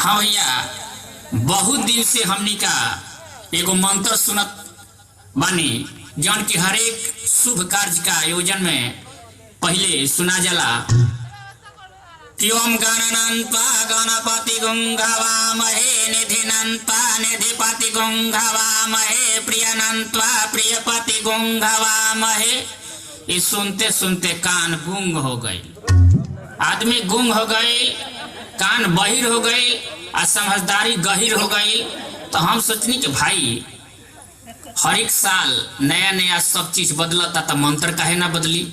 हाँ भैया, बहुत दिन से हमनी का एगो मंत्र सुनत बानी जौन की हर एक शुभ कार्य का आयोजन में पहले सुना जाला कि ओम गणनन्त्वा गणपति गुंगावामहे निधिनन्त्वा निधिपति गुंगावामहे प्रियनन्त्वा प्रियपति गुंगावामहे। ये सुनते सुनते कान गूंग हो गई, आदमी गूंग हो गई, कान बहिर हो गई और समझदारी गहिर हो गई। तो हम सोचनी कि भाई हर एक साल नया नया सब चीज बदलता तो मंत्र काहे ना बदली।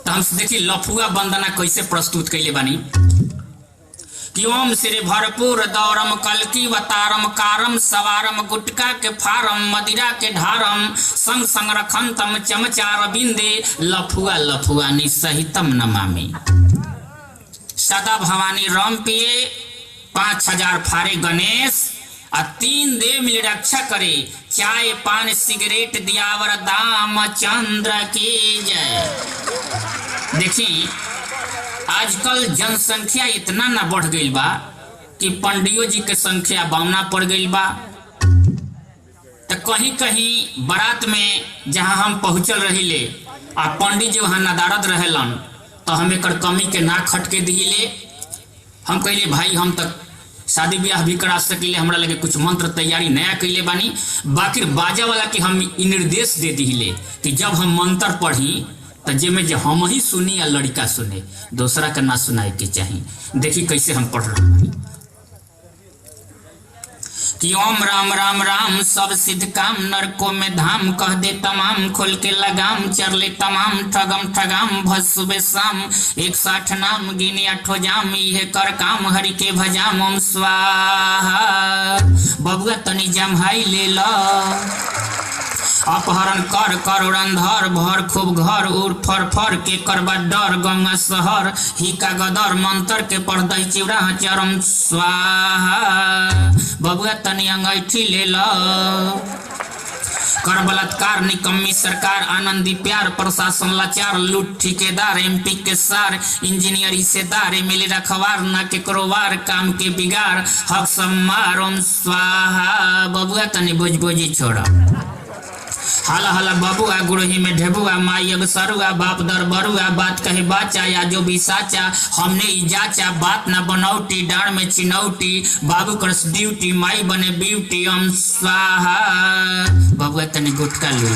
तो हम देखी लफुआ वंदना कैसे प्रस्तुत कैले बानी कि ओम श्री भरपूर दौरम कलकी वतारम कारम सवारम गुटका के फारम मदिरा के ढारम संग संग रखंतम चमचार बिंदे लफुआ लफुआ निसहितम नमामि। सदा भवानी रम पिए 5000 फारे गणेश और 3 देव मिल रक्षा करे, चाय पान सिगरेट दियावर दाम चंद्र की जय। देखी आजकल जनसंख्या इतना ना बढ़ गई बा कि पंडियों जी के संख्या बावना पड़ गई बा। तो कहीं कहीं बारात में जहां हम पहुंचल रहिले आ पंडित जी वहां नदारद रहेलन तो हम एक कमी के ना खटके दिले। हम कहले भाई हम तक शादी ब्याह भी करा सकिले, हमरा लगे कुछ मंत्र तैयारी नया कैले बानी। बाकी बाजा वाला के हम निर्देश दे दिले कि जब हम मंत्र पढ़ी तो जेमे जे हम ही सुनी या लड़का सुने, दूसरा का ना सुनाए के चाहिए। देखी कैसे हम पढ़ रहे हैं कि ओम राम राम राम सब सिद्ध काम नरको में धाम कह दे तमाम खोल के लगाम चर ले तमाम ठगम ठगाम भज सुबह शाम 160 नाम गिने 8 जाम ये कर काम हरि के भजाम ओम स्वाहा। बबुआ तनी जमहाई ले लो अपहरण कर कर उड़नधर भर खूब घर उड़ फर फर के करबा डर गंगा शहर ही का गदर मंत्र के पढ़ दही चिवड़ा चरम स्वाहा। बबुआ तनी अंगैठी ले लो कर बलात्कार निकम्मी सरकार आनंदी प्यार प्रशासन लाचार लूट ठेकेदार एमपी के सार इंजीनियर हिस्सेदार मिले रखवार ना के करोबार काम के बिगाड़ हक सम्मार ओम स्वाहा। बबुआ तनी बोझ बोझी छोड़ा हाला हाला बबुआ गुड़ही में ढेबुआ माई अब सरुआ बाप दर बरुआ बात कहे बाचा या जो भी साचा हमने इजाचा बात ना बनौटी डाड़ में चिनौटी बाबू करस ड्यूटी माई बने ब्यूटी ओम स्वाहा। बबुआ तनी गुटका ले